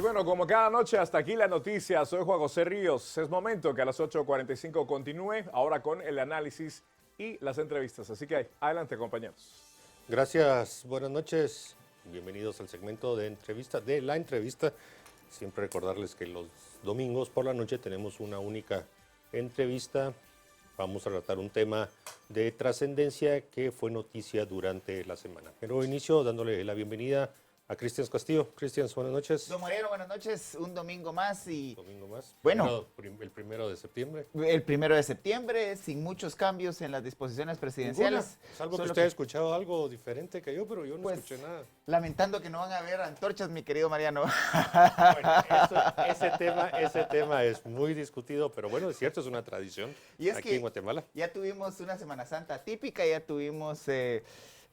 Y bueno, como cada noche, hasta aquí la noticia. Soy Juan José Ríos. Es momento que a las 8:45 continúe, ahora con el análisis y las entrevistas. Así que adelante, compañeros. Gracias, buenas noches. Bienvenidos al segmento de la entrevista. Siempre recordarles que los domingos por la noche tenemos una única entrevista. Vamos a tratar un tema de trascendencia que fue noticia durante la semana. Pero inicio dándole la bienvenida a Cristian Castillo. Cristian, buenas noches. Don Mariano, buenas noches. Un domingo más y Domingo más. Bueno. El 1 de septiembre. el 1 de septiembre, sin muchos cambios en las disposiciones presidenciales. Salvo que Solo usted ha escuchado algo diferente que yo, pero yo no Pues, escuché nada. Lamentando que no van a haber antorchas, mi querido Mariano. Bueno, ese tema es muy discutido, pero bueno, es cierto, es una tradición Y es aquí que en Guatemala. Ya tuvimos una Semana Santa atípica, ya tuvimos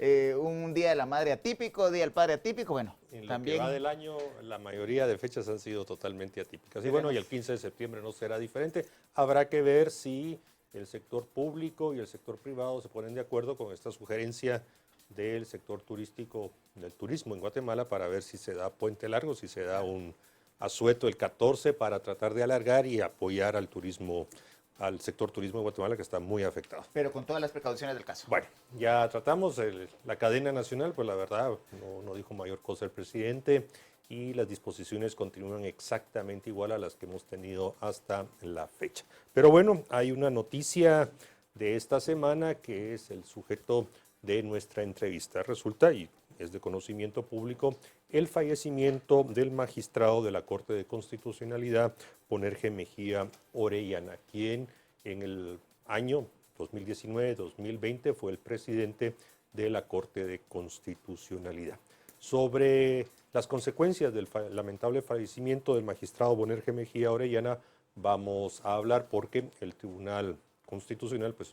un Día de la Madre atípico, Día del Padre atípico, bueno, En lo también. que va del año, la mayoría de fechas han sido totalmente atípicas. Y bueno, y el 15 de septiembre no será diferente. Habrá que ver si el sector público y el sector privado se ponen de acuerdo con esta sugerencia del sector turístico, del turismo en Guatemala, para ver si se da puente largo, si se da un asueto el 14 para tratar de alargar y apoyar al turismo, al sector turismo de Guatemala, que está muy afectado. Pero con todas las precauciones del caso. Bueno, ya tratamos la cadena nacional, pues la verdad no dijo mayor cosa el presidente y las disposiciones continúan exactamente igual a las que hemos tenido hasta la fecha. Pero bueno, hay una noticia de esta semana que es el sujeto de nuestra entrevista. Resulta, y es de conocimiento público, el fallecimiento del magistrado de la Corte de Constitucionalidad, Bonerge Mejía Orellana, quien en el año 2019-2020 fue el presidente de la Corte de Constitucionalidad. Sobre las consecuencias del lamentable fallecimiento del magistrado Bonerge Mejía Orellana vamos a hablar, porque el Tribunal Constitucional pues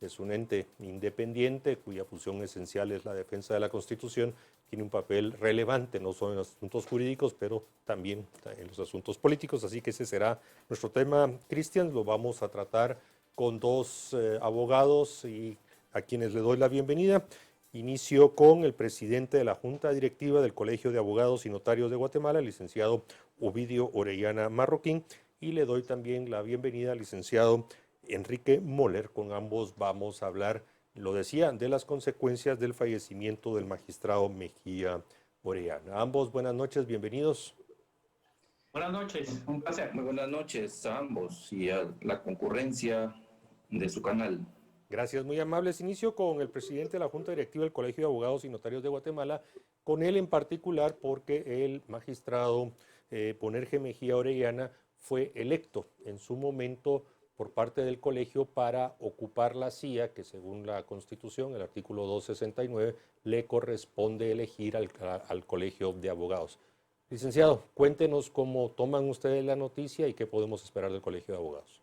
es un ente independiente cuya función esencial es la defensa de la Constitución. Tiene un papel relevante no solo en los asuntos jurídicos, pero también en los asuntos políticos, así que ese será nuestro tema. Cristian, lo vamos a tratar con dos abogados y a quienes le doy la bienvenida. Inicio con el presidente de la Junta Directiva del Colegio de Abogados y Notarios de Guatemala, el licenciado Ovidio Orellana Marroquín, y le doy también la bienvenida al licenciado Enrique Moller. Con ambos vamos a hablar, lo decía, de las consecuencias del fallecimiento del magistrado Mejía Orellana. Ambos, buenas noches, bienvenidos. Buenas noches, un placer. Muy buenas noches a ambos y a la concurrencia de su canal. Gracias, muy amables. Inicio con el presidente de la Junta Directiva del Colegio de Abogados y Notarios de Guatemala, con él en particular porque el magistrado Bonerge Mejía Orellana fue electo en su momento por parte del colegio para ocupar la silla que, según la Constitución, el artículo 269, le corresponde elegir al Colegio de Abogados. Licenciado, cuéntenos cómo toman ustedes la noticia y qué podemos esperar del Colegio de Abogados.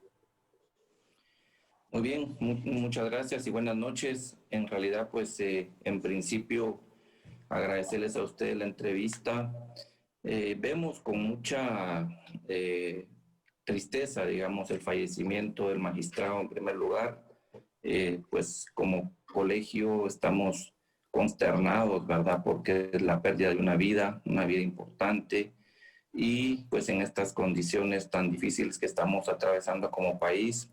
Muy bien, muchas gracias y buenas noches. En realidad, pues, en principio, agradecerles a ustedes la entrevista. Vemos con mucha tristeza, digamos, el fallecimiento del magistrado en primer lugar. Pues, como colegio estamos consternados, ¿verdad? Porque es la pérdida de una vida importante. Y pues en estas condiciones tan difíciles que estamos atravesando como país.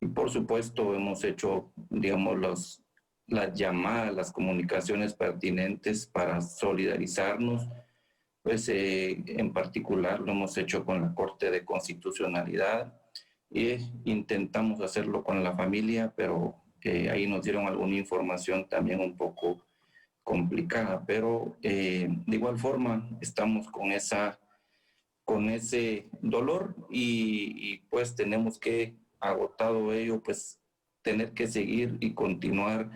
Y por supuesto hemos hecho, digamos, las llamadas, las comunicaciones pertinentes para solidarizarnos. Pues en particular lo hemos hecho con la Corte de Constitucionalidad y intentamos hacerlo con la familia, pero ahí nos dieron alguna información también un poco complicada. Pero de igual forma estamos con ese dolor y pues tenemos que, agotado ello, pues tener que seguir y continuar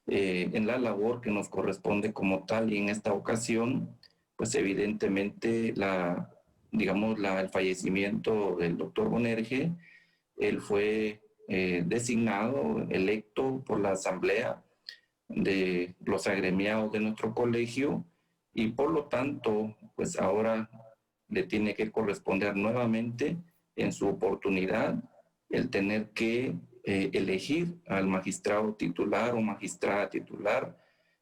en la labor que nos corresponde como tal. Y en esta ocasión, pues evidentemente el fallecimiento del doctor Bonerge, él fue designado, electo por la asamblea de los agremiados de nuestro colegio y por lo tanto, pues ahora le tiene que corresponder nuevamente en su oportunidad el tener que elegir al magistrado titular o magistrada titular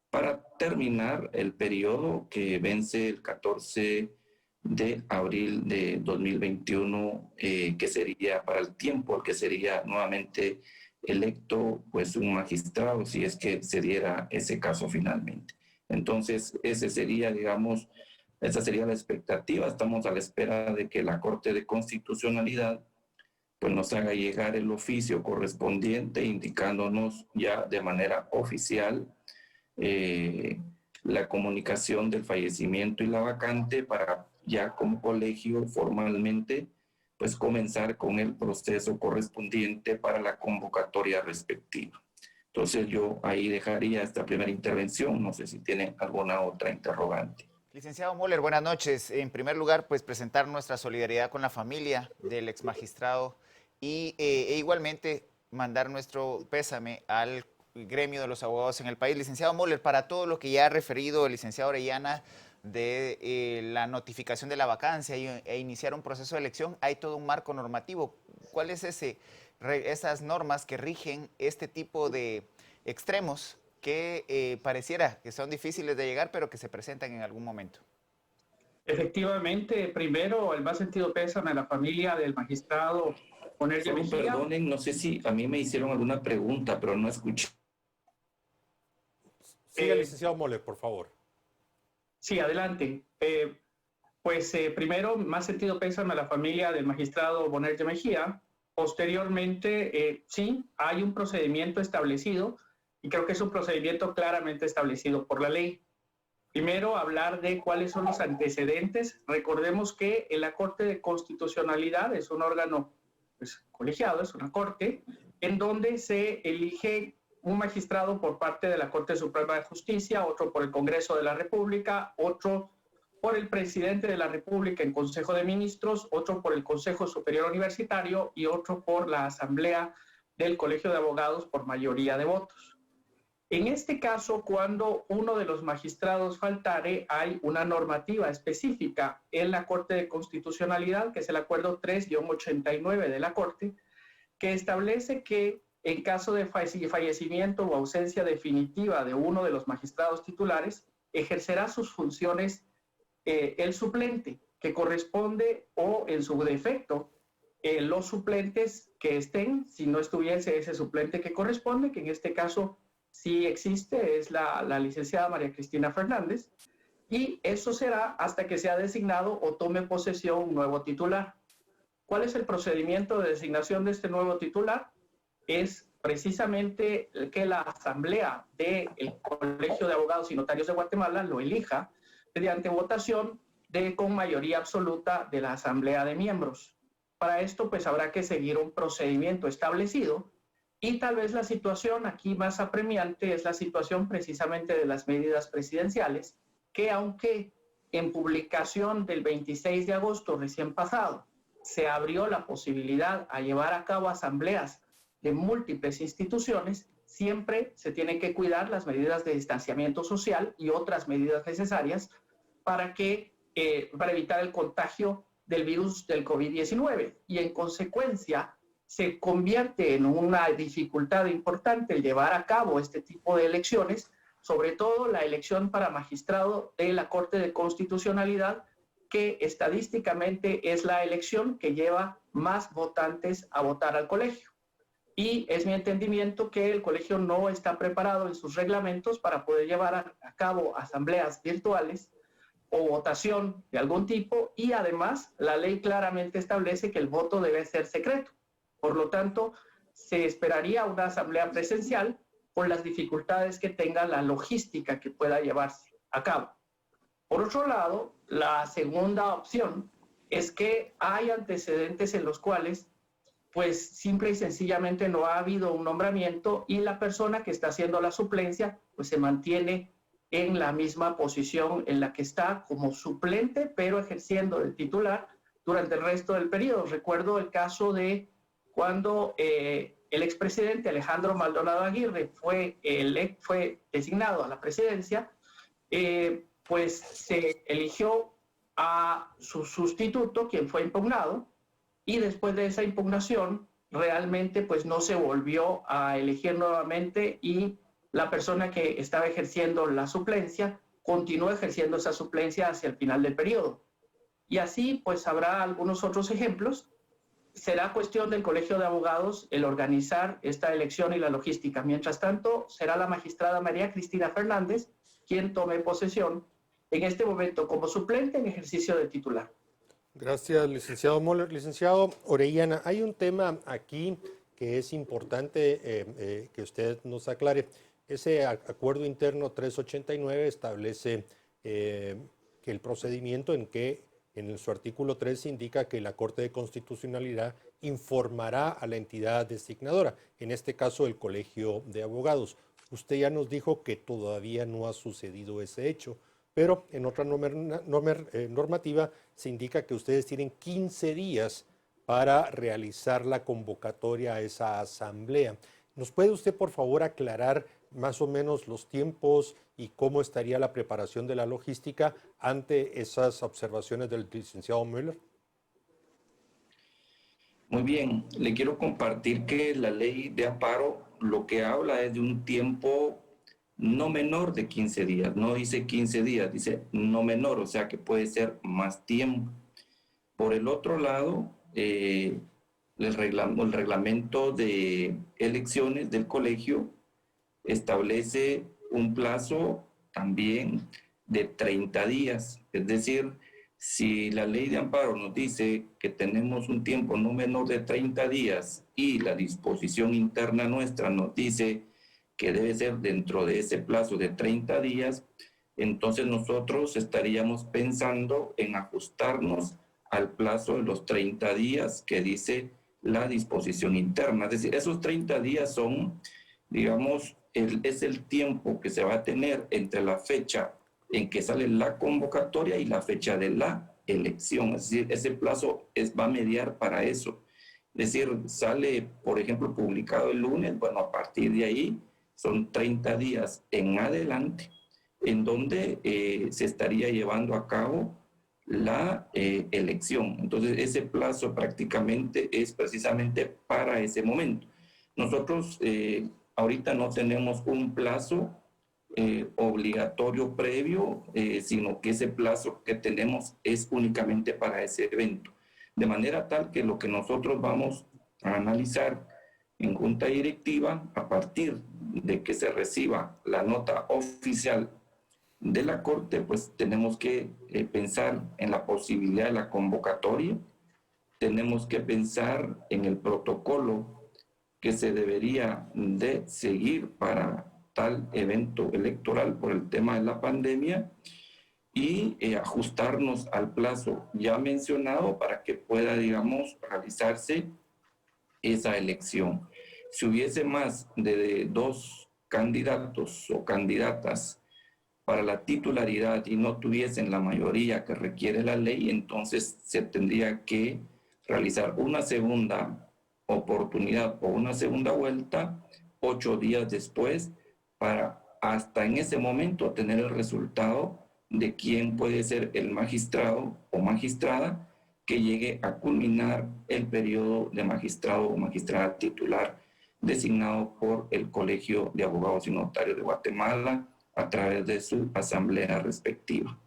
para terminar el periodo que vence el 14 de abril de 2021, que sería para el tiempo al que sería nuevamente electo pues un magistrado, si es que se diera ese caso finalmente. Entonces, ese sería, digamos, esa sería la expectativa. Estamos a la espera de que la Corte de Constitucionalidad pues nos haga llegar el oficio correspondiente indicándonos ya de manera oficial la comunicación del fallecimiento y la vacante para ya como colegio formalmente pues comenzar con el proceso correspondiente para la convocatoria respectiva. Entonces yo ahí dejaría esta primera intervención, no sé si tienen alguna otra interrogante. Licenciado Moller, buenas noches. En primer lugar, pues presentar nuestra solidaridad con la familia del ex magistrado y igualmente mandar nuestro pésame al gremio de los abogados en el país. Licenciado Moller, para todo lo que ya ha referido el licenciado Orellana de la notificación de la vacancia e iniciar un proceso de elección, hay todo un marco normativo. ¿Cuál es esas normas que rigen este tipo de extremos que pareciera que son difíciles de llegar, pero que se presentan en algún momento? Efectivamente, primero, el más sentido pésame a la familia del magistrado Bonerge Mejía. Perdonen, no sé si a mí me hicieron alguna pregunta, pero no escuché. Siga, licenciado Moller, por favor. Sí, adelante. Primero, más sentido pésame a la familia del magistrado Bonerge Mejía. Posteriormente, sí, hay un procedimiento establecido y creo que es un procedimiento claramente establecido por la ley. Primero, hablar de cuáles son los antecedentes. Recordemos que la Corte de Constitucionalidad es un órgano pues, colegiado, es una corte, en donde se elige un magistrado por parte de la Corte Suprema de Justicia, otro por el Congreso de la República, otro por el presidente de la República en Consejo de Ministros, otro por el Consejo Superior Universitario y otro por la Asamblea del Colegio de Abogados por mayoría de votos. En este caso, cuando uno de los magistrados faltare, hay una normativa específica en la Corte de Constitucionalidad, que es el Acuerdo 3-89 de la Corte, que establece que en caso de fallecimiento o ausencia definitiva de uno de los magistrados titulares, ejercerá sus funciones el suplente, que corresponde, o en su defecto, los suplentes que estén, si no estuviese ese suplente que corresponde, que en este caso sí existe, es la licenciada María Cristina Fernández, y eso será hasta que sea designado o tome posesión un nuevo titular. ¿Cuál es el procedimiento de designación de este nuevo titular? Es precisamente que la Asamblea del Colegio de Abogados y Notarios de Guatemala lo elija mediante votación con mayoría absoluta de la Asamblea de Miembros. Para esto, pues habrá que seguir un procedimiento establecido. Y tal vez la situación aquí más apremiante es la situación precisamente de las medidas presidenciales, que aunque en publicación del 26 de agosto recién pasado se abrió la posibilidad a llevar a cabo asambleas de múltiples instituciones, siempre se tienen que cuidar las medidas de distanciamiento social y otras medidas necesarias para evitar el contagio del virus del COVID-19. Y en consecuencia, se convierte en una dificultad importante el llevar a cabo este tipo de elecciones, sobre todo la elección para magistrado de la Corte de Constitucionalidad, que estadísticamente es la elección que lleva más votantes a votar al colegio. Y es mi entendimiento que el colegio no está preparado en sus reglamentos para poder llevar a cabo asambleas virtuales o votación de algún tipo, y además la ley claramente establece que el voto debe ser secreto. Por lo tanto, se esperaría una asamblea presencial por las dificultades que tenga la logística que pueda llevarse a cabo. Por otro lado, la segunda opción es que hay antecedentes en los cuales, pues simple y sencillamente no ha habido un nombramiento y la persona que está haciendo la suplencia, pues se mantiene en la misma posición en la que está como suplente, pero ejerciendo de titular durante el resto del periodo. Recuerdo el caso de cuando el expresidente Alejandro Maldonado Aguirre fue designado a la presidencia, pues se eligió a su sustituto, quien fue impugnado, y después de esa impugnación realmente pues no se volvió a elegir nuevamente y la persona que estaba ejerciendo la suplencia continuó ejerciendo esa suplencia hacia el final del periodo. Y así pues habrá algunos otros ejemplos. Será cuestión del Colegio de Abogados el organizar esta elección y la logística. Mientras tanto, será la magistrada María Cristina Fernández quien tome posesión en este momento como suplente en ejercicio de titular. Gracias, licenciado Moller. Licenciado Orellana, hay un tema aquí que es importante que usted nos aclare. Ese acuerdo interno 389 establece que el procedimiento en su artículo 3 indica que la Corte de Constitucionalidad informará a la entidad designadora, en este caso el Colegio de Abogados. Usted ya nos dijo que todavía no ha sucedido ese hecho, pero en otra normativa se indica que ustedes tienen 15 días para realizar la convocatoria a esa asamblea. ¿Nos puede usted, por favor, aclarar más o menos los tiempos y cómo estaría la preparación de la logística ante esas observaciones del licenciado Müller? Muy bien, le quiero compartir que la ley de amparo lo que habla es de un tiempo no menor de 15 días. No dice 15 días, dice no menor, o sea que puede ser más tiempo. Por el otro lado, el reglamento de elecciones del colegio establece un plazo también de 30 días. Es decir, si la ley de amparo nos dice que tenemos un tiempo no menor de 30 días y la disposición interna nuestra nos dice que debe ser dentro de ese plazo de 30 días, entonces nosotros estaríamos pensando en ajustarnos al plazo de los 30 días que dice la disposición interna. Es decir, esos 30 días son, digamos, es el tiempo que se va a tener entre la fecha en que sale la convocatoria y la fecha de la elección. Es decir, ese plazo va a mediar para eso. Es decir, sale, por ejemplo, publicado el lunes, bueno, a partir de ahí son 30 días en adelante en donde se estaría llevando a cabo la elección. Entonces, ese plazo prácticamente es precisamente para ese momento. Nosotros ahorita no tenemos un plazo obligatorio previo, sino que ese plazo que tenemos es únicamente para ese evento. De manera tal que lo que nosotros vamos a analizar en junta directiva, a partir de que se reciba la nota oficial de la Corte, pues tenemos que pensar en la posibilidad de la convocatoria, tenemos que pensar en el protocolo que se debería de seguir para tal evento electoral por el tema de la pandemia y ajustarnos al plazo ya mencionado para que pueda, digamos, realizarse esa elección. Si hubiese más de 2 candidatos o candidatas para la titularidad y no tuviesen la mayoría que requiere la ley, entonces se tendría que realizar una segunda oportunidad o una segunda vuelta 8 días después para hasta en ese momento tener el resultado de quién puede ser el magistrado o magistrada que llegue a culminar el periodo de magistrado o magistrada titular designado por el Colegio de Abogados y Notarios de Guatemala a través de su asamblea respectiva.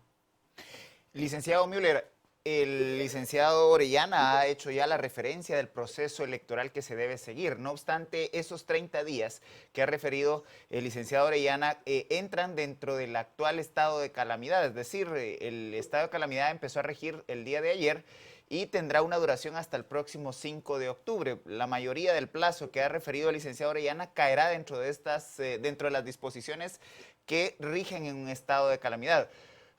Licenciado Müller, el licenciado Orellana ha hecho ya la referencia del proceso electoral que se debe seguir. No obstante, esos 30 días que ha referido el licenciado Orellana entran dentro del actual estado de calamidad. Es decir, el estado de calamidad empezó a regir el día de ayer y tendrá una duración hasta el próximo 5 de octubre. La mayoría del plazo que ha referido el licenciado Orellana caerá dentro de las disposiciones que rigen en un estado de calamidad.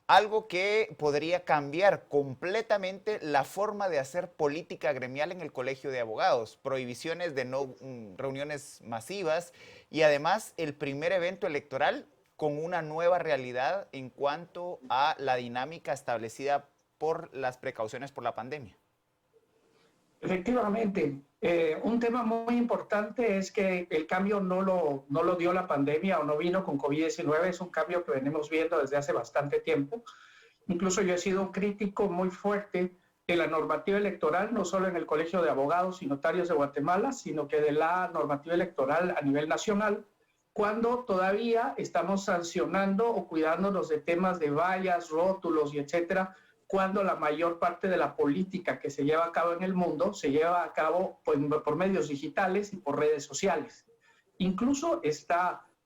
Algo que podría cambiar completamente la forma de hacer política gremial en el Colegio de Abogados, prohibiciones de reuniones masivas y además el primer evento electoral con una nueva realidad en cuanto a la dinámica establecida por las precauciones por la pandemia. Efectivamente, un tema muy importante es que el cambio no lo dio la pandemia o no vino con COVID-19, es un cambio que venimos viendo desde hace bastante tiempo. Incluso yo he sido un crítico muy fuerte de la normativa electoral, no solo en el Colegio de Abogados y Notarios de Guatemala, sino que de la normativa electoral a nivel nacional, cuando todavía estamos sancionando o cuidándonos de temas de vallas, rótulos y etcétera, cuando la mayor parte de la política que se lleva a cabo en el mundo se lleva a cabo por medios digitales y por redes sociales. Incluso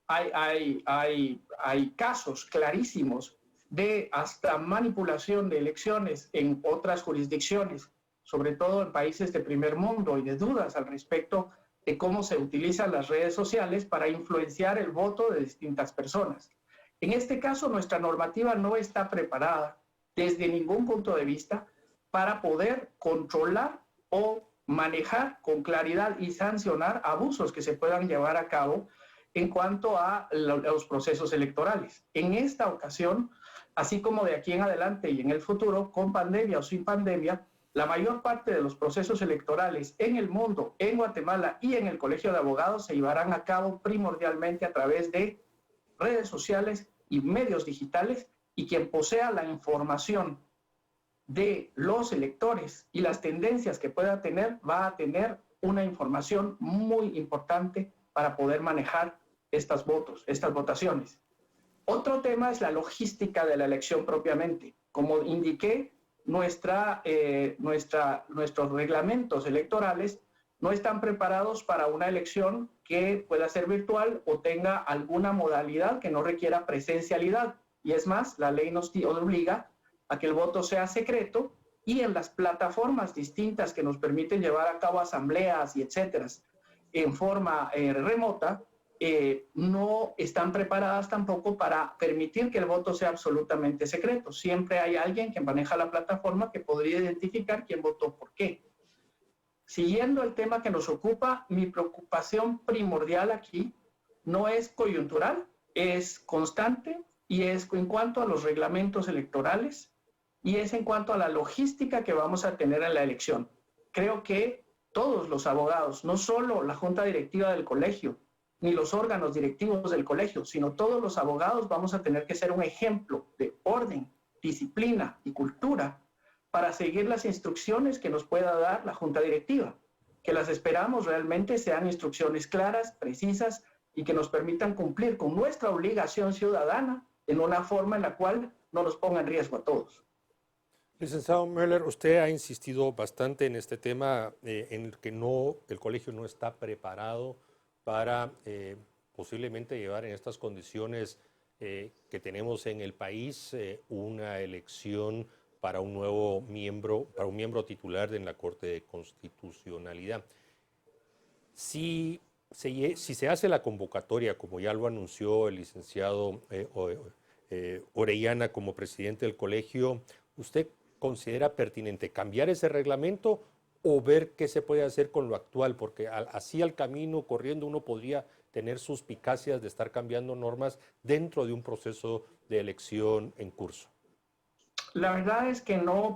hay casos clarísimos de hasta manipulación de elecciones en otras jurisdicciones, sobre todo en países de primer mundo, y de dudas al respecto de cómo se utilizan las redes sociales para influenciar el voto de distintas personas. En este caso, nuestra normativa no está preparada desde ningún punto de vista para poder controlar o manejar con claridad y sancionar abusos que se puedan llevar a cabo en cuanto a los procesos electorales. En esta ocasión, así como de aquí en adelante y en el futuro, con pandemia o sin pandemia, la mayor parte de los procesos electorales en el mundo, en Guatemala y en el Colegio de Abogados se llevarán a cabo primordialmente a través de redes sociales y medios digitales, y quien posea la información de los electores y las tendencias que pueda tener, va a tener una información muy importante para poder manejar estas votaciones. Otro tema es la logística de la elección propiamente. Como indiqué, nuestros reglamentos electorales no están preparados para una elección que pueda ser virtual o tenga alguna modalidad que no requiera presencialidad. Y es más, la ley nos obliga a que el voto sea secreto, y en las plataformas distintas que nos permiten llevar a cabo asambleas y etcétera en forma remota, no están preparadas tampoco para permitir que el voto sea absolutamente secreto. Siempre hay alguien que maneja la plataforma que podría identificar quién votó por qué. Siguiendo el tema que nos ocupa, mi preocupación primordial aquí no es coyuntural, es constante, y es en cuanto a los reglamentos electorales y es en cuanto a la logística que vamos a tener en la elección. Creo que todos los abogados, no solo la junta directiva del colegio, ni los órganos directivos del colegio, sino todos los abogados vamos a tener que ser un ejemplo de orden, disciplina y cultura para seguir las instrucciones que nos pueda dar la junta directiva, que las esperamos realmente sean instrucciones claras, precisas y que nos permitan cumplir con nuestra obligación ciudadana en una forma en la cual no nos ponga en riesgo a todos. Licenciado Möller, usted ha insistido bastante en este tema, en el que el colegio no está preparado para posiblemente llevar en estas condiciones que tenemos en el país una elección para un nuevo miembro titular en la Corte de Constitucionalidad. Si se hace la convocatoria, como ya lo anunció el licenciado Orellana como presidente del colegio, ¿usted considera pertinente cambiar ese reglamento o ver qué se puede hacer con lo actual? Porque así al camino, corriendo, uno podría tener suspicacias de estar cambiando normas dentro de un proceso de elección en curso. La verdad es que no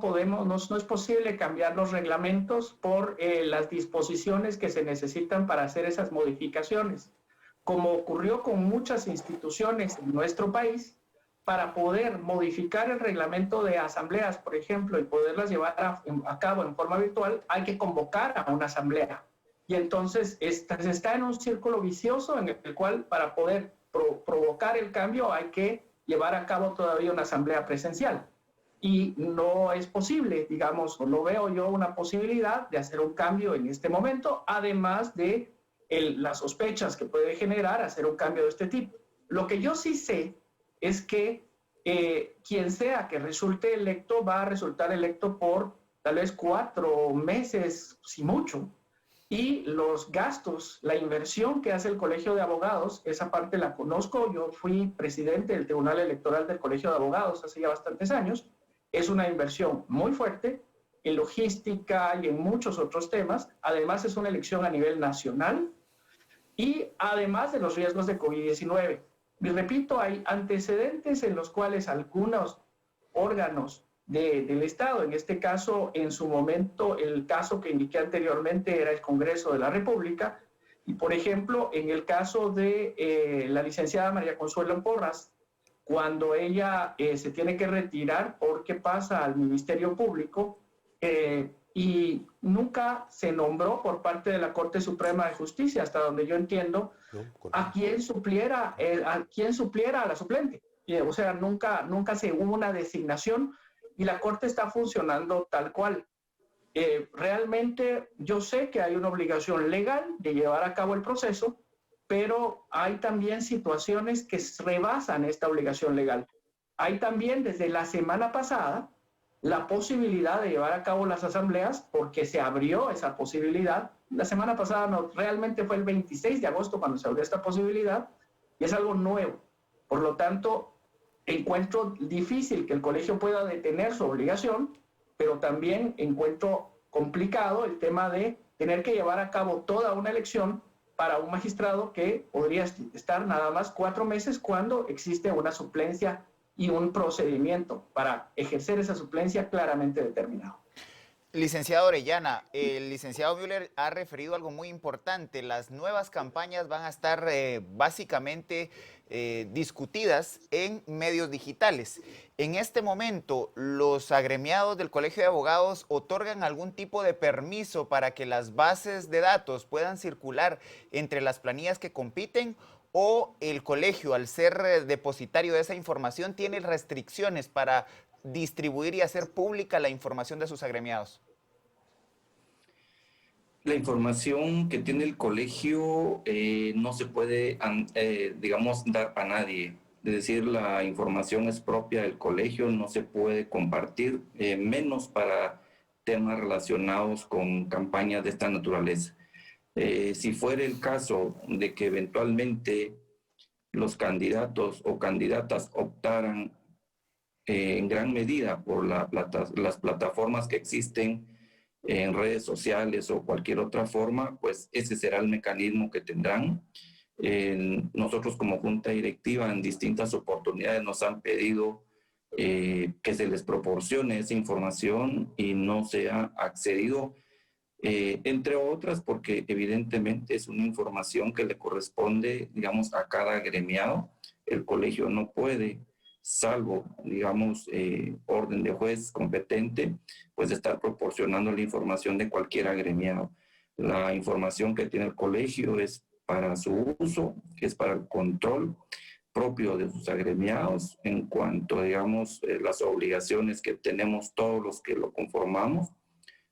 es posible cambiar los reglamentos por las disposiciones que se necesitan para hacer esas modificaciones. Como ocurrió con muchas instituciones en nuestro país, para poder modificar el reglamento de asambleas, por ejemplo, y poderlas llevar a cabo en forma virtual, hay que convocar a una asamblea. Y entonces se está en un círculo vicioso en el cual para poder provocar el cambio hay que llevar a cabo todavía una asamblea presencial. Y no es posible, digamos, o no veo yo una posibilidad de hacer un cambio en este momento, además de las sospechas que puede generar hacer un cambio de este tipo. Lo que yo sí sé es que quien sea que resulte electo va a resultar electo por tal vez 4 meses, si mucho. Y los gastos, la inversión que hace el Colegio de Abogados, esa parte la conozco, yo fui presidente del Tribunal Electoral del Colegio de Abogados hace ya bastantes años. Es una inversión muy fuerte en logística y en muchos otros temas. Además, es una elección a nivel nacional y además de los riesgos de COVID-19. Y repito, hay antecedentes en los cuales algunos órganos del Estado, en este caso, en su momento, el caso que indiqué anteriormente era el Congreso de la República, y por ejemplo, en el caso de la licenciada María Consuelo Porras, cuando ella se tiene que retirar porque pasa al Ministerio Público y nunca se nombró por parte de la Corte Suprema de Justicia, hasta donde yo entiendo, a quien supliera a la suplente. O sea, nunca se hubo una designación y la Corte está funcionando tal cual. Realmente yo sé que hay una obligación legal de llevar a cabo el proceso, pero hay también situaciones que rebasan esta obligación legal. Hay también desde la semana pasada la posibilidad de llevar a cabo las asambleas, porque se abrió esa posibilidad. La semana pasada no, realmente fue el 26 de agosto cuando se abrió esta posibilidad, y es algo nuevo. Por lo tanto, encuentro difícil que el colegio pueda detener su obligación, pero también encuentro complicado el tema de tener que llevar a cabo toda una elección para un magistrado que podría estar nada más 4 meses cuando existe una suplencia y un procedimiento para ejercer esa suplencia claramente determinado. Licenciado Orellana, el licenciado Müller ha referido algo muy importante. Las nuevas campañas van a estar básicamente discutidas en medios digitales. En este momento, ¿los agremiados del Colegio de Abogados otorgan algún tipo de permiso para que las bases de datos puedan circular entre las planillas que compiten? ¿O el colegio, al ser depositario de esa información, tiene restricciones para distribuir y hacer pública la información de sus agremiados? La información que tiene el colegio no se puede, digamos, dar a nadie. Es decir, la información es propia del colegio, no se puede compartir, menos para temas relacionados con campañas de esta naturaleza. Si fuera el caso de que eventualmente los candidatos o candidatas optaran en gran medida por las plataformas que existen en redes sociales o cualquier otra forma, pues ese será el mecanismo que tendrán. Nosotros como junta directiva en distintas oportunidades nos han pedido que se les proporcione esa información y no se ha accedido, entre otras porque evidentemente es una información que le corresponde, digamos, a cada agremiado. El colegio no puede, salvo, digamos, orden de juez competente, pues estar proporcionando la información de cualquier agremiado. La información que tiene el colegio es para su uso, es para el control propio de sus agremiados en cuanto, digamos, las obligaciones que tenemos todos los que lo conformamos,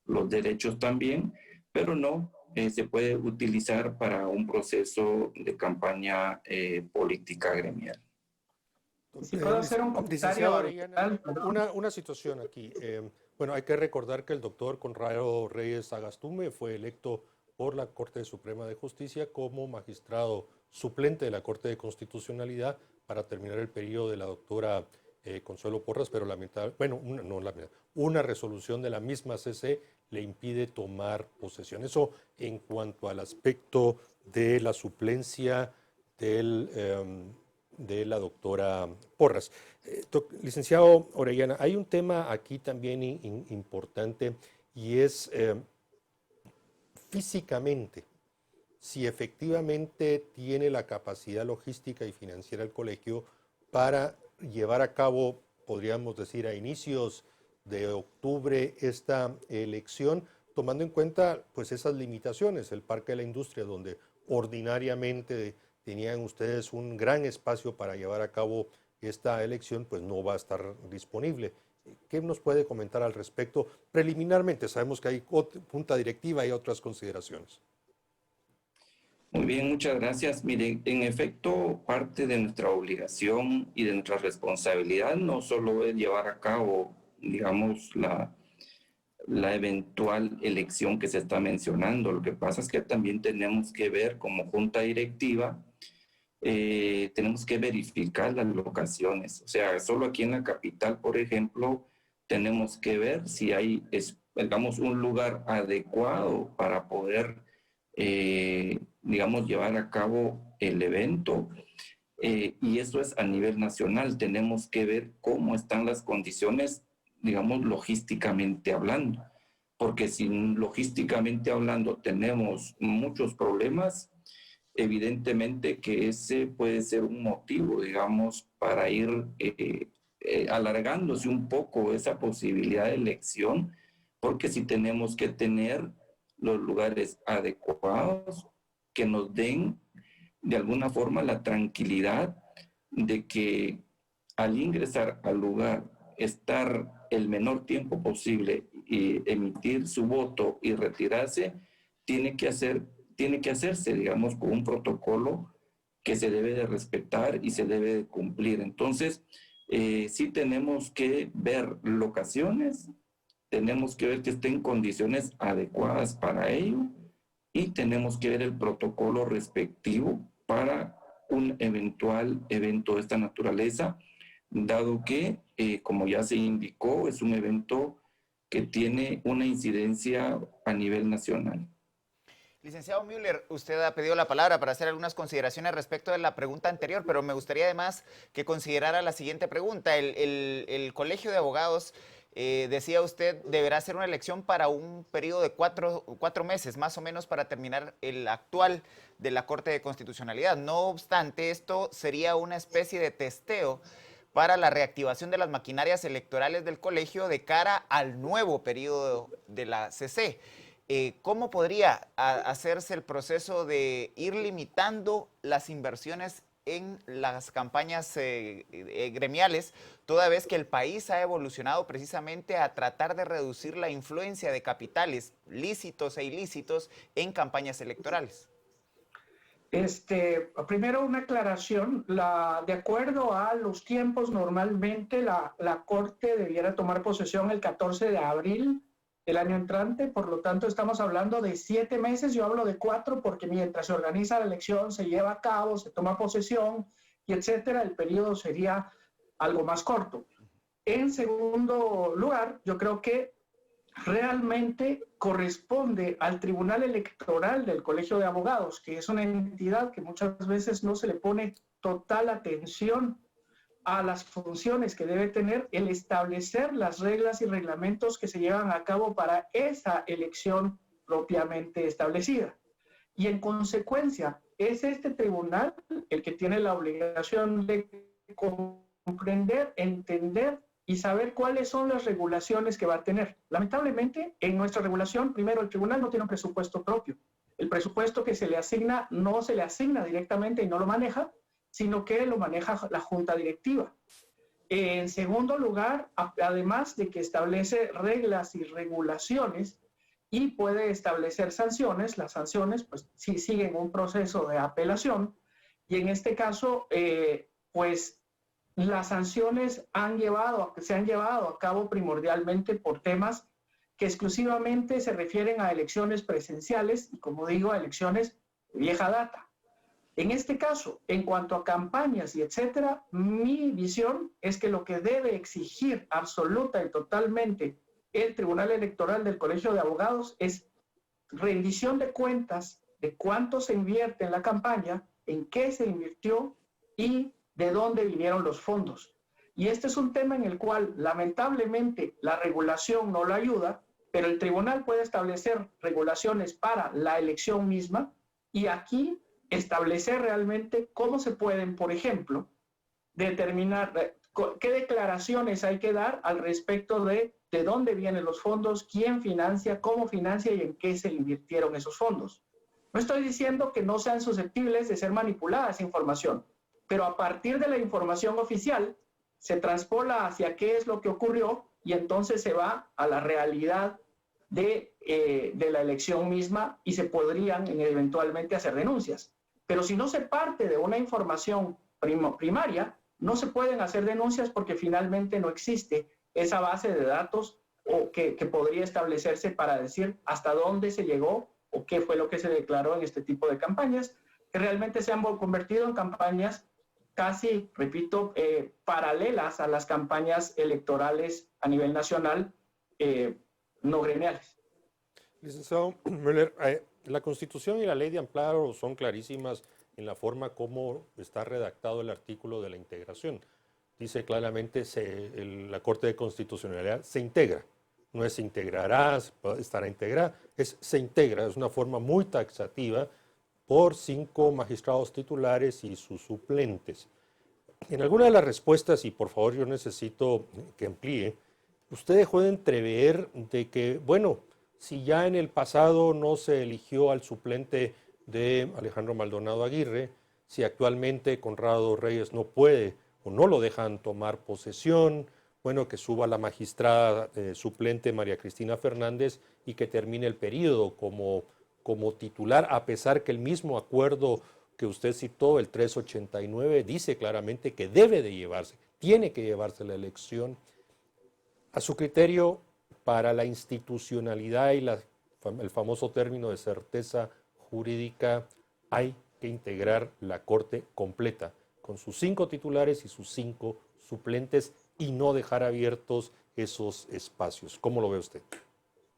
los derechos también, pero no se puede utilizar para un proceso de campaña política gremial. Si puedo hacer un comentario. Orellana, una situación aquí. Bueno, hay que recordar que el doctor Conrado Reyes Agastume fue electo por la Corte Suprema de Justicia como magistrado suplente de la Corte de Constitucionalidad para terminar el periodo de la doctora Consuelo Porras, pero una resolución de la misma CC le impide tomar posesión. Eso en cuanto al aspecto de la suplencia de la doctora Porras. Licenciado Orellana, hay un tema aquí también importante y es físicamente, si efectivamente tiene la capacidad logística y financiera el colegio para llevar a cabo, podríamos decir, a inicios de octubre esta elección, tomando en cuenta pues esas limitaciones, el Parque de la Industria, donde ordinariamente tenían ustedes un gran espacio para llevar a cabo esta elección, pues no va a estar disponible. ¿Qué nos puede comentar al respecto? Preliminarmente, sabemos que hay junta directiva y otras consideraciones. Muy bien, muchas gracias. Miren, en efecto, parte de nuestra obligación y de nuestra responsabilidad no solo es llevar a cabo, digamos, la eventual elección que se está mencionando. Lo que pasa es que también tenemos que ver como junta directiva, tenemos que verificar las locaciones. O sea, solo aquí en la capital, por ejemplo, tenemos que ver si hay, digamos, un lugar adecuado para poder, digamos, llevar a cabo el evento. Y eso es a nivel nacional. Tenemos que ver cómo están las condiciones, digamos, logísticamente hablando. Porque si logísticamente hablando tenemos muchos problemas, evidentemente que ese puede ser un motivo, digamos, para ir alargándose un poco esa posibilidad de elección, porque si tenemos que tener los lugares adecuados que nos den de alguna forma la tranquilidad de que al ingresar al lugar estar el menor tiempo posible y emitir su voto y retirarse, tiene que hacerse, digamos, con un protocolo que se debe de respetar y se debe de cumplir. Entonces, sí tenemos que ver locaciones, tenemos que ver que estén en condiciones adecuadas para ello y tenemos que ver el protocolo respectivo para un eventual evento de esta naturaleza, dado que, como ya se indicó, es un evento que tiene una incidencia a nivel nacional. Licenciado Müller, usted ha pedido la palabra para hacer algunas consideraciones respecto de la pregunta anterior, pero me gustaría además que considerara la siguiente pregunta. El Colegio de Abogados, decía usted, deberá hacer una elección para un periodo de cuatro meses, más o menos, para terminar el actual de la Corte de Constitucionalidad. No obstante, esto sería una especie de testeo para la reactivación de las maquinarias electorales del colegio de cara al nuevo periodo de la CC. ¿Cómo podría hacerse el proceso de ir limitando las inversiones en las campañas gremiales, toda vez que el país ha evolucionado precisamente a tratar de reducir la influencia de capitales lícitos e ilícitos en campañas electorales? Primero una aclaración, de acuerdo a los tiempos, normalmente la Corte debiera tomar posesión el 14 de abril del año entrante, por lo tanto estamos hablando de 7 meses, yo hablo de 4 porque mientras se organiza la elección, se lleva a cabo, se toma posesión y etcétera, el periodo sería algo más corto. En segundo lugar, yo creo que realmente corresponde al Tribunal Electoral del Colegio de Abogados, que es una entidad que muchas veces no se le pone total atención a las funciones que debe tener, el establecer las reglas y reglamentos que se llevan a cabo para esa elección propiamente establecida. Y en consecuencia, es este tribunal el que tiene la obligación de comprender, entender y saber cuáles son las regulaciones que va a tener. Lamentablemente, en nuestra regulación, primero, el tribunal no tiene un presupuesto propio. El presupuesto que se le asigna no se le asigna directamente y no lo maneja, sino que lo maneja la junta directiva. En segundo lugar, además de que establece reglas y regulaciones y puede establecer sanciones, las sanciones pues sí siguen un proceso de apelación y en este caso pues las sanciones se han llevado a cabo primordialmente por temas que exclusivamente se refieren a elecciones presenciales y, como digo, a elecciones de vieja data. En este caso, en cuanto a campañas y etcétera, mi visión es que lo que debe exigir absoluta y totalmente el Tribunal Electoral del Colegio de Abogados es rendición de cuentas de cuánto se invierte en la campaña, en qué se invirtió y de dónde vinieron los fondos. Y este es un tema en el cual, lamentablemente, la regulación no lo ayuda, pero el tribunal puede establecer regulaciones para la elección misma y aquí establecer realmente cómo se pueden, por ejemplo, determinar qué declaraciones hay que dar al respecto de dónde vienen los fondos, quién financia, cómo financia y en qué se invirtieron esos fondos. No estoy diciendo que no sean susceptibles de ser manipulada esa información, pero a partir de la información oficial se traspola hacia qué es lo que ocurrió y entonces se va a la realidad de la elección misma y se podrían eventualmente hacer denuncias. Pero si no se parte de una información primaria, no se pueden hacer denuncias porque finalmente no existe esa base de datos o que podría establecerse para decir hasta dónde se llegó o qué fue lo que se declaró en este tipo de campañas, que realmente se han convertido en campañas casi, repito, paralelas a las campañas electorales a nivel nacional no gremiales. Licenciado Müller, la Constitución y la Ley de Amparo son clarísimas en la forma como está redactado el artículo de la integración. Dice claramente la Corte de Constitucionalidad se integra. No es se integrará, estará integrada, es se integra. Es una forma muy taxativa por 5 magistrados titulares y sus suplentes. En alguna de las respuestas, y por favor yo necesito que amplíe, usted dejó de entrever de que, bueno, si ya en el pasado no se eligió al suplente de Alejandro Maldonado Aguirre, si actualmente Conrado Reyes no puede o no lo dejan tomar posesión, bueno, que suba la magistrada suplente María Cristina Fernández y que termine el periodo como titular, a pesar que el mismo acuerdo que usted citó, el 389, dice claramente que debe de llevarse, tiene que llevarse la elección. A su criterio, para la institucionalidad y el famoso término de certeza jurídica, hay que integrar la Corte completa, con sus 5 titulares y sus 5 suplentes, y no dejar abiertos esos espacios. ¿Cómo lo ve usted?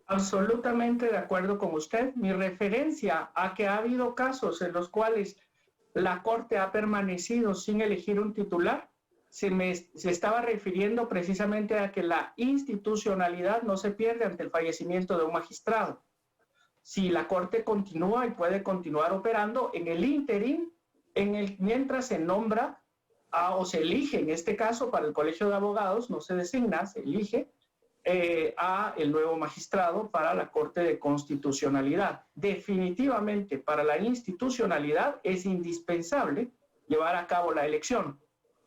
Absolutamente de acuerdo con usted. Mi referencia a que ha habido casos en los cuales la Corte ha permanecido sin elegir un titular, se estaba refiriendo precisamente a que la institucionalidad no se pierde ante el fallecimiento de un magistrado. Si la Corte continúa y puede continuar operando en el ínterin, mientras se nombra o se elige, en este caso para el Colegio de Abogados, no se designa, se elige a el nuevo magistrado para la Corte de Constitucionalidad. Definitivamente para la institucionalidad es indispensable llevar a cabo la elección,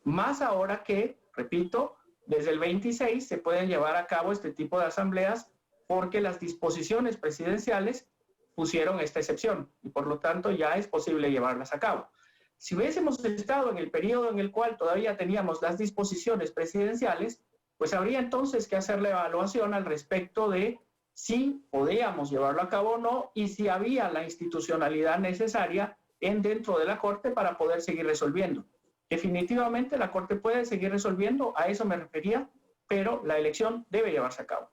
más ahora que, repito, desde el 26 se pueden llevar a cabo este tipo de asambleas porque las disposiciones presidenciales pusieron esta excepción y por lo tanto ya es posible llevarlas a cabo. Si hubiésemos estado en el periodo en el cual todavía teníamos las disposiciones presidenciales, pues habría entonces que hacer la evaluación al respecto de si podíamos llevarlo a cabo o no y si había la institucionalidad necesaria dentro de la Corte para poder seguir resolviendo. Definitivamente la Corte puede seguir resolviendo, a eso me refería, pero la elección debe llevarse a cabo.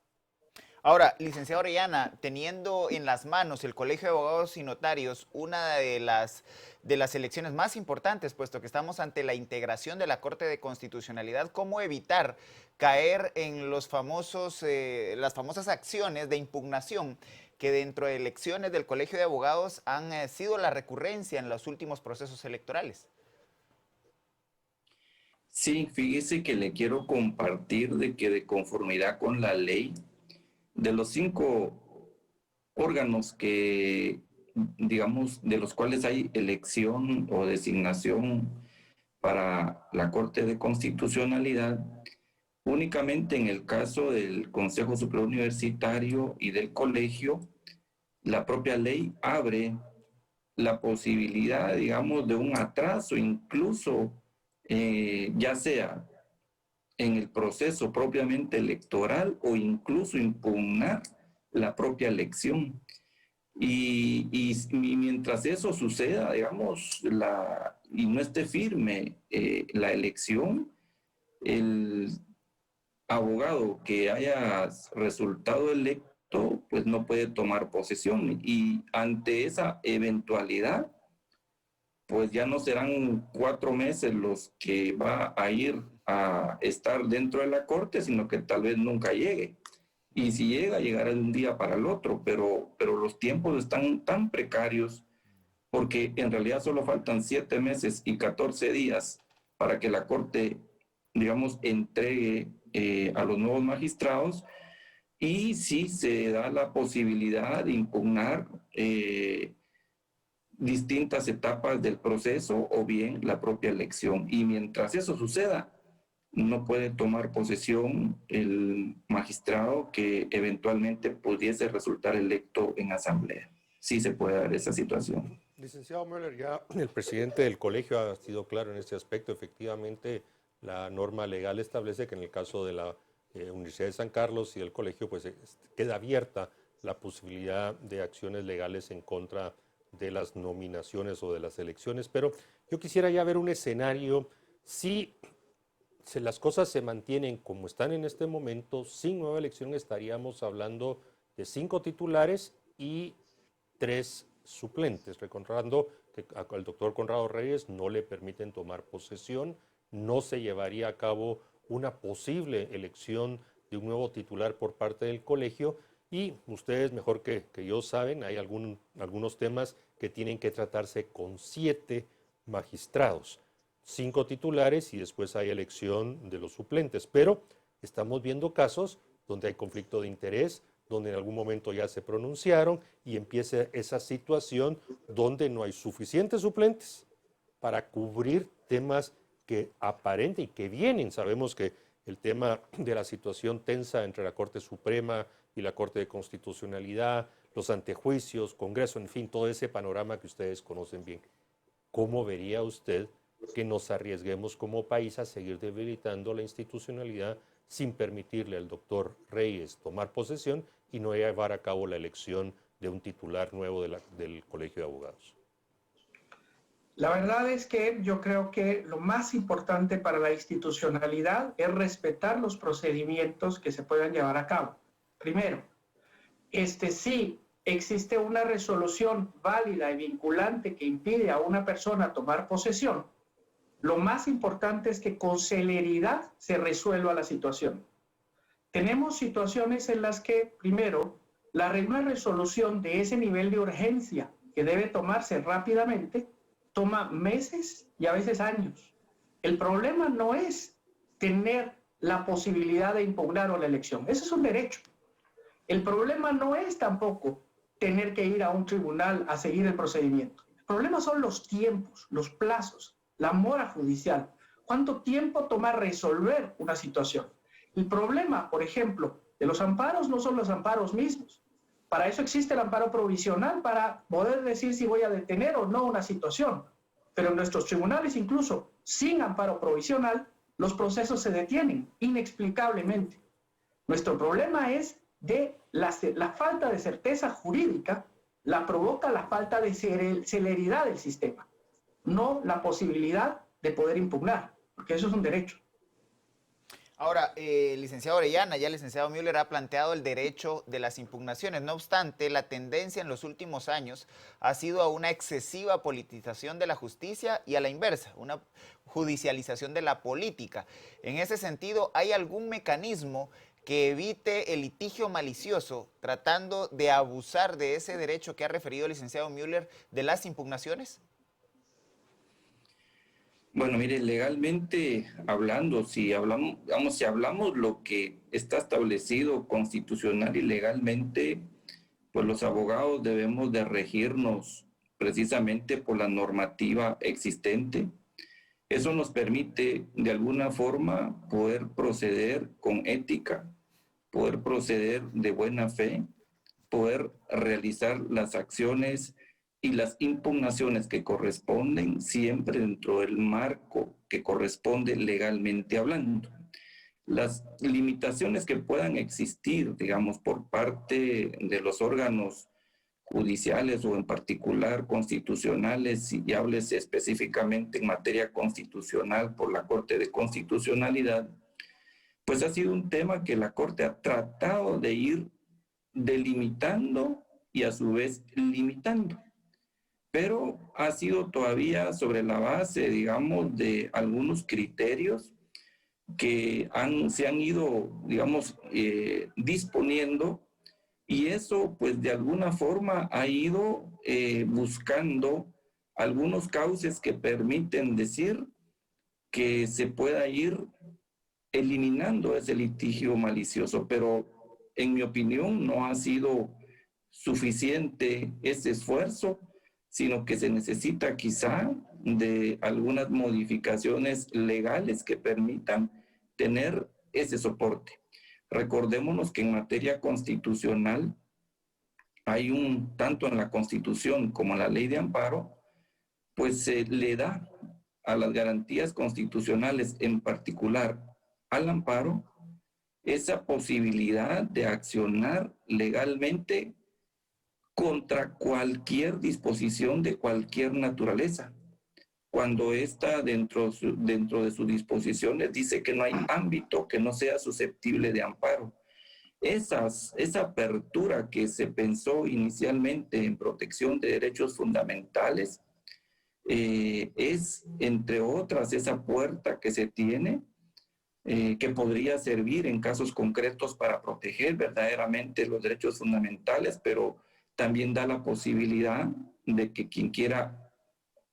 Ahora, licenciado Orellana, teniendo en las manos el Colegio de Abogados y Notarios una de las elecciones más importantes, puesto que estamos ante la integración de la Corte de Constitucionalidad, ¿cómo evitar caer en las famosas acciones de impugnación que dentro de elecciones del Colegio de Abogados han sido la recurrencia en los últimos procesos electorales? Sí, fíjese que le quiero compartir de que de conformidad con la ley, de los 5 órganos que, digamos, de los cuales hay elección o designación para la Corte de Constitucionalidad, únicamente en el caso del Consejo Superior Universitario y del colegio, la propia ley abre la posibilidad, digamos, de un atraso, incluso ya sea en el proceso propiamente electoral o incluso impugnar la propia elección. Y mientras eso suceda, digamos, y no esté firme la elección, el abogado que haya resultado electo, pues no puede tomar posesión. Y ante esa eventualidad, pues ya no serán 4 meses los que va a ir a estar dentro de la Corte, sino que tal vez nunca llegue. Y si llega, llegará de un día para el otro, pero los tiempos están tan precarios porque en realidad solo faltan 7 meses y 14 días para que la Corte, digamos, entregue a los nuevos magistrados, y sí se da la posibilidad de impugnar distintas etapas del proceso o bien la propia elección. Y mientras eso suceda, no puede tomar posesión el magistrado que eventualmente pudiese resultar electo en asamblea. Sí se puede dar esa situación. Licenciado Müller, ya el presidente del colegio ha sido claro en este aspecto. Efectivamente, la norma legal establece que en el caso de la Universidad de San Carlos y del colegio, pues queda abierta la posibilidad de acciones legales en contra de las nominaciones o de las elecciones. Pero yo quisiera ya ver un escenario, si las cosas se mantienen como están en este momento, sin nueva elección estaríamos hablando de 5 titulares y 3 suplentes, recordando que al doctor Conrado Reyes no le permiten tomar posesión, no se llevaría a cabo una posible elección de un nuevo titular por parte del colegio, y ustedes mejor que yo saben, hay algunos temas que tienen que tratarse con 7 magistrados, 5 titulares y después hay elección de los suplentes, pero estamos viendo casos donde hay conflicto de interés, donde en algún momento ya se pronunciaron y empieza esa situación donde no hay suficientes suplentes para cubrir temas que aparenten y que vienen. Sabemos que el tema de la situación tensa entre la Corte Suprema y la Corte de Constitucionalidad, los antejuicios, Congreso, en fin, todo ese panorama que ustedes conocen bien. ¿Cómo vería usted que nos arriesguemos como país a seguir debilitando la institucionalidad sin permitirle al doctor Reyes tomar posesión y no llevar a cabo la elección de un titular nuevo del Colegio de Abogados? La verdad es que yo creo que lo más importante para la institucionalidad es respetar los procedimientos que se puedan llevar a cabo. Primero, si existe una resolución válida y vinculante que impide a una persona tomar posesión, lo más importante es que con celeridad se resuelva la situación. Tenemos situaciones en las que, primero, una resolución de ese nivel de urgencia que debe tomarse rápidamente toma meses y a veces años. El problema no es tener la posibilidad de impugnar la elección, ese es un derecho. El problema no es tampoco tener que ir a un tribunal a seguir el procedimiento. El problema son los tiempos, los plazos, la mora judicial. ¿Cuánto tiempo toma resolver una situación? El problema, por ejemplo, de los amparos no son los amparos mismos. Para eso existe el amparo provisional, para poder decir si voy a detener o no una situación. Pero en nuestros tribunales, incluso sin amparo provisional, los procesos se detienen inexplicablemente. Nuestro problema es de la falta de certeza jurídica, la provoca la falta de celeridad del sistema, no la posibilidad de poder impugnar, porque eso es un derecho. Ahora, licenciado Orellana, ya el licenciado Müller ha planteado el derecho de las impugnaciones. No obstante, la tendencia en los últimos años ha sido a una excesiva politización de la justicia y a la inversa, una judicialización de la política. En ese sentido, ¿hay algún mecanismo que evite el litigio malicioso tratando de abusar de ese derecho que ha referido el licenciado Müller de las impugnaciones? Bueno, mire, legalmente hablando, si hablamos lo que está establecido constitucional y legalmente, pues los abogados debemos de regirnos precisamente por la normativa existente. Eso nos permite de alguna forma poder proceder con ética, poder proceder de buena fe, poder realizar las acciones y las impugnaciones que corresponden siempre dentro del marco que corresponde legalmente hablando. Las limitaciones que puedan existir, digamos, por parte de los órganos judiciales o en particular constitucionales, si hables específicamente en materia constitucional por la Corte de Constitucionalidad, pues ha sido un tema que la Corte ha tratado de ir delimitando y a su vez limitando. Pero ha sido todavía sobre la base, digamos, de algunos criterios que se han ido, digamos, disponiendo, y eso, pues, de alguna forma ha ido buscando algunos cauces que permiten decir que se pueda ir eliminando ese litigio malicioso, pero en mi opinión no ha sido suficiente ese esfuerzo, sino que se necesita quizá de algunas modificaciones legales que permitan tener ese soporte. Recordémonos que en materia constitucional hay tanto en la Constitución como en la Ley de Amparo, pues se le da a las garantías constitucionales, en particular al amparo, esa posibilidad de accionar legalmente contra cualquier disposición de cualquier naturaleza, cuando está dentro de sus disposiciones dice que no hay ámbito que no sea susceptible de amparo. Esa apertura que se pensó inicialmente en protección de derechos fundamentales es, entre otras, esa puerta que se tiene que podría servir en casos concretos para proteger verdaderamente los derechos fundamentales, pero también da la posibilidad de que quien quiera,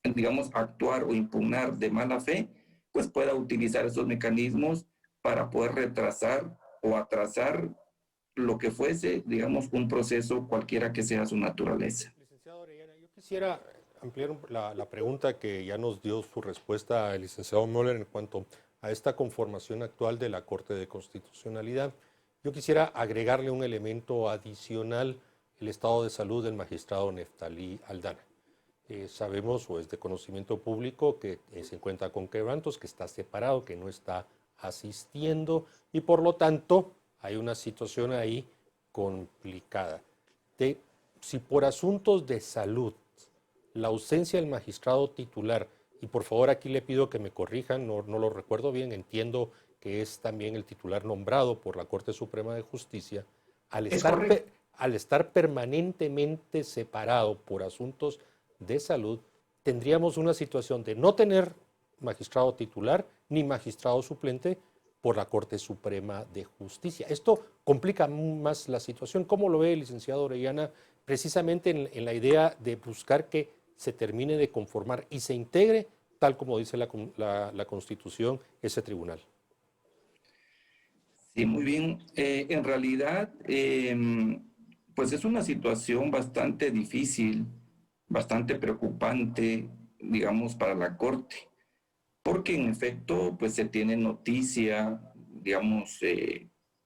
digamos, actuar o impugnar de mala fe, pues pueda utilizar esos mecanismos para poder retrasar o atrasar lo que fuese, digamos, un proceso cualquiera que sea su naturaleza. Licenciado Orellana, yo quisiera ampliar la pregunta que ya nos dio su respuesta el licenciado Müller en cuanto a esta conformación actual de la Corte de Constitucionalidad. Yo quisiera agregarle un elemento adicional, el estado de salud del magistrado Neftalí Aldana. Sabemos, o es de conocimiento público, que se encuentra con quebrantos, que está separado, que no está asistiendo, y por lo tanto hay una situación ahí complicada. Si por asuntos de salud, la ausencia del magistrado titular, y por favor aquí le pido que me corrijan, no lo recuerdo bien, entiendo que es también el titular nombrado por la Corte Suprema de Justicia, al estar permanentemente separado por asuntos de salud, tendríamos una situación de no tener magistrado titular ni magistrado suplente por la Corte Suprema de Justicia. Esto complica más la situación. ¿Cómo lo ve el licenciado Orellana? Precisamente en la idea de buscar que se termine de conformar y se integre, tal como dice la Constitución, ese tribunal. Sí, muy bien. En realidad, pues es una situación bastante difícil, bastante preocupante, digamos, para la Corte, porque en efecto, pues se tiene noticia, digamos,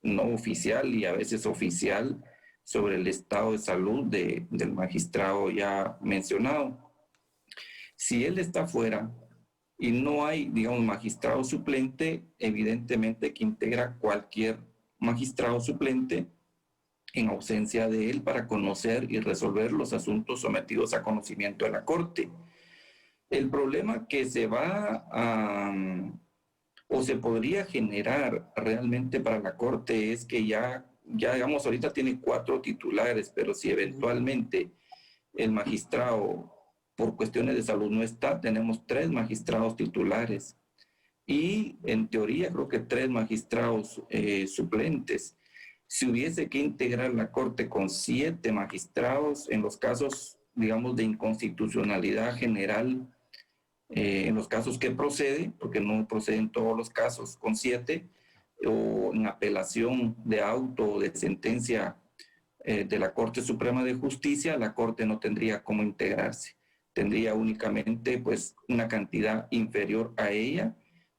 no oficial y a veces oficial sobre el estado de salud del magistrado ya mencionado. Si él está fuera y no hay, digamos, magistrado suplente, evidentemente que integra cualquier magistrado suplente en ausencia de él para conocer y resolver los asuntos sometidos a conocimiento de la Corte. El problema que se va a, o se podría generar realmente para la Corte es que ya digamos, ahorita tiene 4 titulares, pero si eventualmente el magistrado por cuestiones de salud no está, tenemos 3 magistrados titulares y en teoría creo que 3 magistrados suplentes. Si hubiese que integrar la Corte con 7 magistrados en los casos, digamos, de inconstitucionalidad general, en los casos que procede, porque no proceden todos los casos con 7, o en apelación de auto o de sentencia de la Corte Suprema de Justicia, la Corte no tendría cómo integrarse. Tendría únicamente pues una cantidad inferior a ella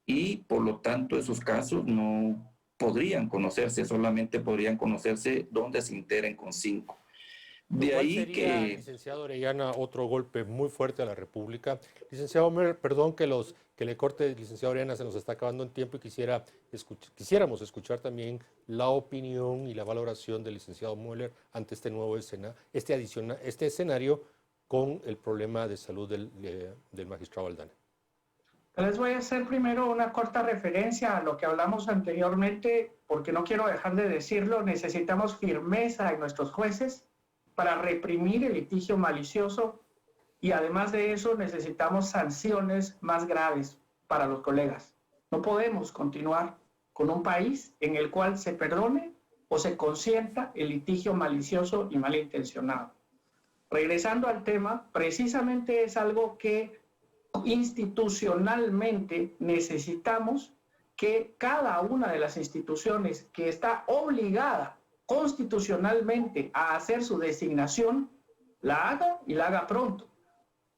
y por lo tanto esos casos no podrían conocerse, solamente podrían conocerse donde se integren con 5. De ahí sería, que... licenciado Orellana, otro golpe muy fuerte a la República. Licenciado Müller, perdón que le corte, licenciado Orellana, se nos está acabando el tiempo y quisiéramos escuchar también la opinión y la valoración del licenciado Müller ante este nuevo este escenario con el problema de salud del magistrado Aldana. Les voy a hacer primero una corta referencia a lo que hablamos anteriormente, porque no quiero dejar de decirlo, necesitamos firmeza en nuestros jueces para reprimir el litigio malicioso y además de eso necesitamos sanciones más graves para los colegas. No podemos continuar con un país en el cual se perdone o se consienta el litigio malicioso y malintencionado. Regresando al tema, precisamente es algo que institucionalmente necesitamos que cada una de las instituciones que está obligada constitucionalmente a hacer su designación, la haga y la haga pronto.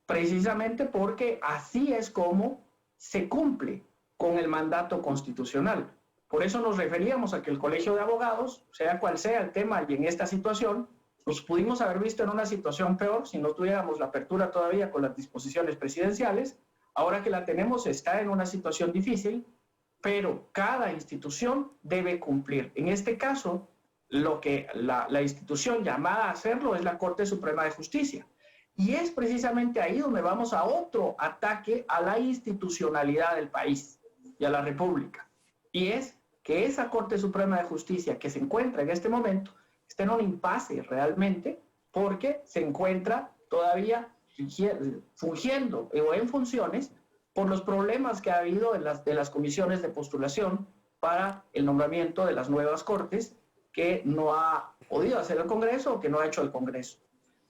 Precisamente porque así es como se cumple con el mandato constitucional. Por eso nos referíamos a que el Colegio de Abogados, sea cual sea el tema y en esta situación, nos pudimos haber visto en una situación peor si no tuviéramos la apertura todavía con las disposiciones presidenciales. Ahora que la tenemos está en una situación difícil, pero cada institución debe cumplir. En este caso, lo que la institución llamada a hacerlo es la Corte Suprema de Justicia. Y es precisamente ahí donde vamos a otro ataque a la institucionalidad del país y a la República. Y es que esa Corte Suprema de Justicia que se encuentra en este momento está en un impasse realmente porque se encuentra todavía fungiendo o en funciones por los problemas que ha habido de las comisiones de postulación para el nombramiento de las nuevas cortes que no ha podido hacer el Congreso o que no ha hecho el Congreso.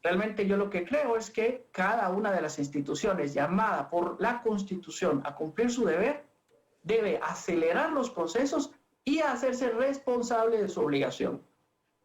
Realmente yo lo que creo es que cada una de las instituciones llamada por la Constitución a cumplir su deber debe acelerar los procesos y hacerse responsable de su obligación.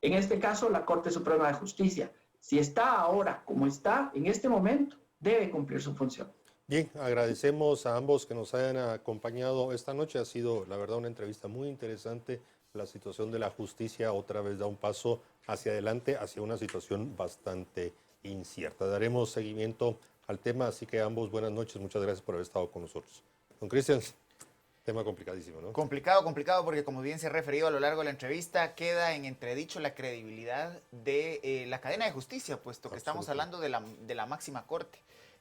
En este caso, la Corte Suprema de Justicia, si está ahora como está en este momento, debe cumplir su función. Bien, agradecemos a ambos que nos hayan acompañado esta noche. Ha sido, la verdad, una entrevista muy interesante. La situación de la justicia otra vez da un paso hacia adelante, hacia una situación bastante incierta. Daremos seguimiento al tema, así que ambos buenas noches. Muchas gracias por haber estado con nosotros. Don Cristian, tema complicadísimo, ¿no? Complicado, complicado, porque como bien se ha referido a lo largo de la entrevista, queda en entredicho la credibilidad de la cadena de justicia, puesto que estamos hablando de la máxima corte.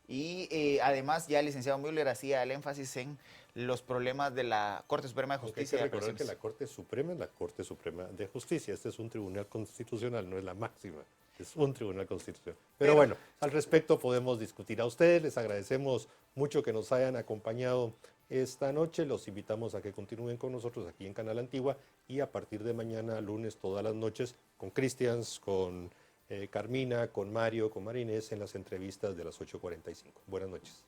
Y además ya el licenciado Müller hacía el énfasis en los problemas de la Corte Suprema de Justicia. Hay que recordar que la Corte Suprema es la Corte Suprema de Justicia. Este es un tribunal constitucional, no es la máxima. Es un tribunal constitucional. Pero bueno, al respecto podemos discutir. A ustedes les agradecemos mucho que nos hayan acompañado esta noche. Los invitamos a que continúen con nosotros aquí en Canal Antigua y a partir de mañana, lunes, todas las noches, con Cristians, con Carmina, con Mario, con Marinés en las entrevistas de las 8:45. Buenas noches.